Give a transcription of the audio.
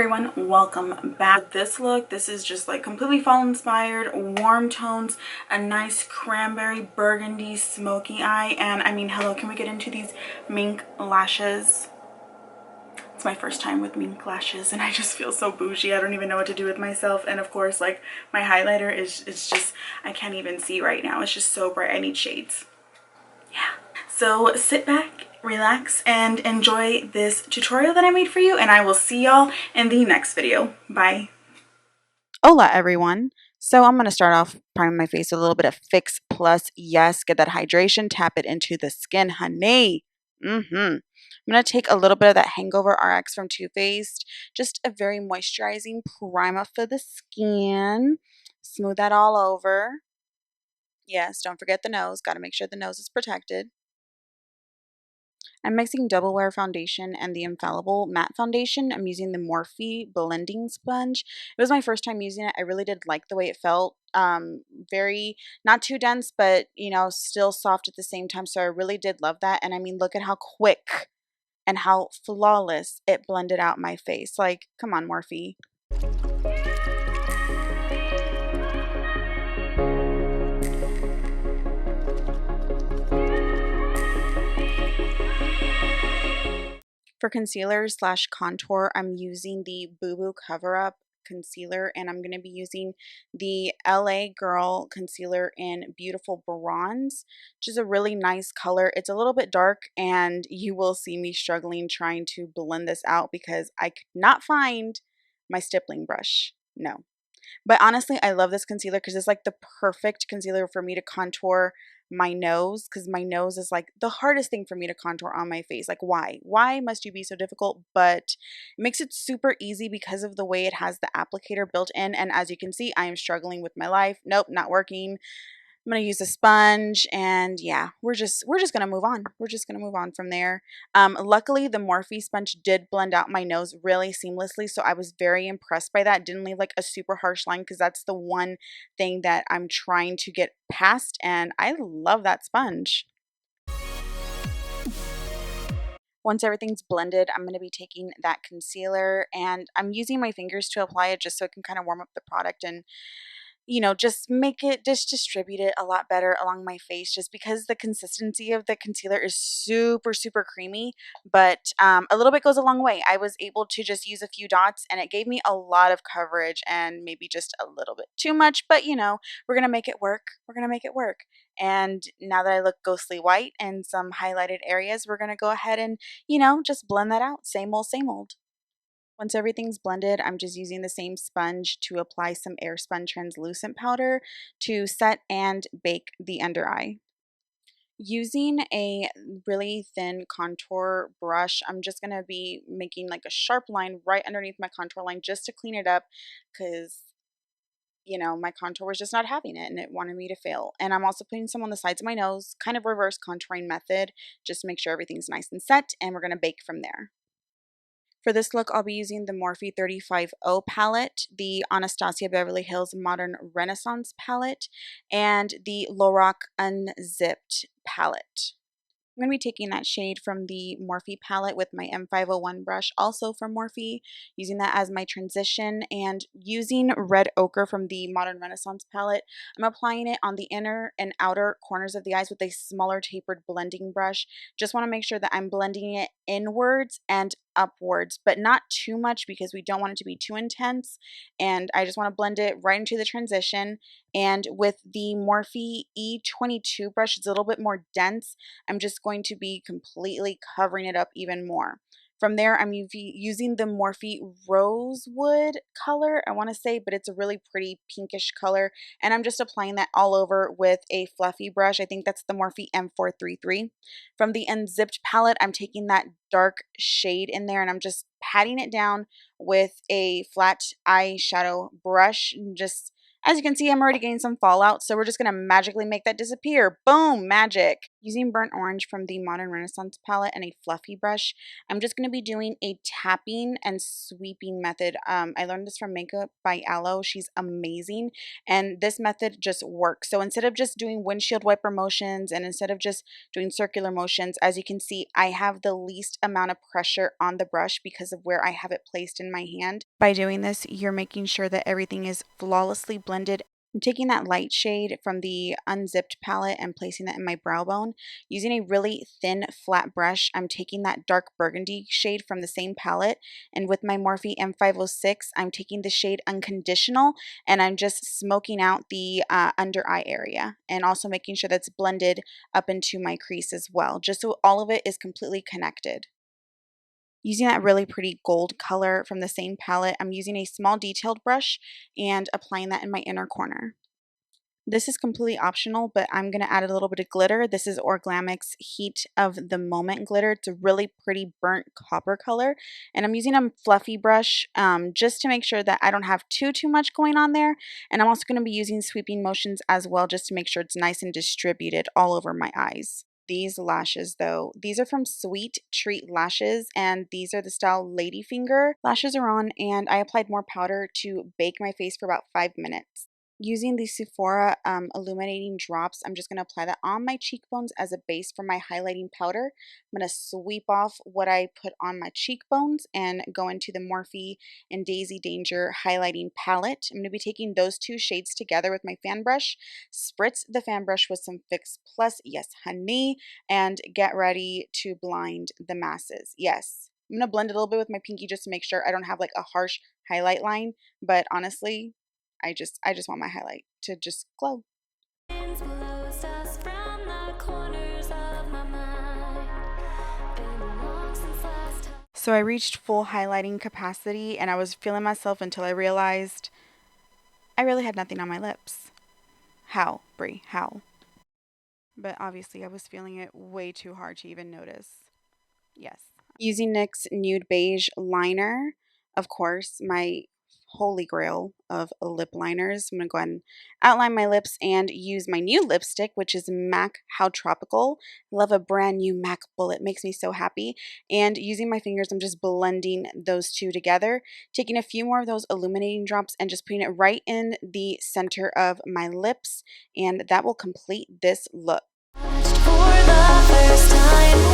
everyone, welcome back. This look, this is just like completely fall inspired, warm tones, a nice cranberry burgundy smoky eye, and I mean, hello, can we get into these mink lashes? It's my first time with mink lashes and I just feel so bougie. I don't even know what to do with myself. And of course, like, my highlighter is just, I can't even see right now. It's just so bright. I need shades. Yeah. So sit back, relax, and enjoy this tutorial that I made for you, and I will see y'all in the next video. Bye. Hola everyone. So I'm going to start off priming my face with a little bit of Fix Plus. Yes, get that hydration, tap it into the skin, honey. I'm going to take a little bit of that Hangover RX from Too Faced. Just a very moisturizing primer for the skin. Smooth that all over. Yes, don't forget the nose. Got to make sure the nose is protected. I'm mixing Double Wear foundation and the Infallible matte foundation. I'm using the Morphe blending sponge. It was my first time using it. I really did like the way it felt. Very, not too dense, but still soft at the same time. So I really did love that. And I mean, look at how quick and how flawless it blended out my face. Like, come on, Morphe. For concealer slash contour, I'm using the Boo Boo Cover Up concealer, and I'm going to be using the LA Girl concealer in Beautiful Bronze, which is a really nice color. It's a little bit dark, and you will see me struggling trying to blend this out because I could not find my stippling brush. No. But honestly, I love this concealer because it's like the perfect concealer for me to contour my nose, because my nose is like the hardest thing for me to contour on my face. Like, why? Why must you be so difficult? But it makes it super easy because of the way it has the applicator built in. And as you can see, I am struggling with my life. Nope, not working. I'm gonna use a sponge, and yeah, we're just gonna move on. We're just gonna move on from there. Luckily, the Morphe sponge did blend out my nose really seamlessly, so I was very impressed by that. Didn't leave like a super harsh line, because that's the one thing that I'm trying to get past, and I love that sponge. Once everything's blended, I'm going to be taking that concealer, and I'm using my fingers to apply it just so it can kind of warm up the product and just make it, just distribute it a lot better along my face, just because the consistency of the concealer is super, super creamy, but a little bit goes a long way. I was able to just use a few dots and it gave me a lot of coverage and maybe just a little bit too much, but we're going to make it work. We're going to make it work. And now that I look ghostly white and some highlighted areas, we're going to go ahead and, just blend that out. Same old, same old. Once everything's blended, I'm just using the same sponge to apply some Airspun translucent powder to set and bake the under eye. Using a really thin contour brush, I'm just going to be making like a sharp line right underneath my contour line just to clean it up, because my contour was just not having it and it wanted me to fail. And I'm also putting some on the sides of my nose, kind of reverse contouring method, just to make sure everything's nice and set, and we're going to bake from there. For this look, I'll be using the Morphe 35O palette, the Anastasia Beverly Hills Modern Renaissance palette, and the Lorac Unzipped palette. I'm going to be taking that shade from the Morphe palette with my M501 brush, also from Morphe, using that as my transition, and using red ochre from the Modern Renaissance palette. I'm applying it on the inner and outer corners of the eyes with a smaller tapered blending brush. Just want to make sure that I'm blending it inwards and upwards, but not too much because we don't want it to be too intense. And I just want to blend it right into the transition. And with the Morphe E22 brush, it's a little bit more dense. I'm just going to be completely covering it up even more. From there, I'm using the Morphe Rosewood color, I want to say, but it's a really pretty pinkish color. And I'm just applying that all over with a fluffy brush. I think that's the Morphe M433. From the Unzipped palette, I'm taking that dark shade in there and I'm just patting it down with a flat eyeshadow brush. And just, as you can see, I'm already getting some fallout, so we're just going to magically make that disappear. Boom, magic. Using Burnt Orange from the Modern Renaissance palette and a fluffy brush, I'm just going to be doing a tapping and sweeping method. I learned this from Makeup by Aloe. She's amazing, and this method just works. So instead of just doing windshield wiper motions and instead of just doing circular motions, as you can see, I have the least amount of pressure on the brush because of where I have it placed in my hand. By doing this, you're making sure that everything is flawlessly blended. I'm taking that light shade from the Unzipped palette and placing that in my brow bone. Using a really thin, flat brush, I'm taking that dark burgundy shade from the same palette, and with my Morphe M506, I'm taking the shade Unconditional, and I'm just smoking out the under eye area, and also making sure that's blended up into my crease as well, just so all of it is completely connected. Using that really pretty gold color from the same palette, I'm using a small detailed brush and applying that in my inner corner. This is completely optional, but I'm going to add a little bit of glitter. This is Orglamic's Heat of the Moment glitter. It's a really pretty burnt copper color, and I'm using a fluffy brush just to make sure that I don't have too much going on there. And I'm also going to be using sweeping motions as well, just to make sure it's nice and distributed all over my eyes. These lashes though, these are from Sweet Treat Lashes, and these are the style Ladyfinger. Lashes are on, and I applied more powder to bake my face for about 5 minutes. Using the Sephora illuminating drops, I'm just going to apply that on my cheekbones as a base for my highlighting powder. I'm going to sweep off what I put on my cheekbones and go into the Morphe and Daisy Danger highlighting palette. I'm going to be taking those two shades together with my fan brush, spritz the fan brush with some Fix Plus, yes honey, and get ready to blind the masses. Yes, I'm going to blend it a little bit with my pinky just to make sure I don't have like a harsh highlight line, but honestly, I just want my highlight to just glow. So I reached full highlighting capacity and I was feeling myself until I realized I really had nothing on my lips. How, Brie? How? But obviously I was feeling it way too hard to even notice. Yes. Using NYX's Nude Beige liner, of course, my holy grail of lip liners. I'm going to go ahead and outline my lips and use my new lipstick, which is MAC How Tropical. Love a brand new MAC bullet. Makes me so happy. And using my fingers, I'm just blending those two together, taking a few more of those illuminating drops and just putting it right in the center of my lips, and that will complete this look. For the first time.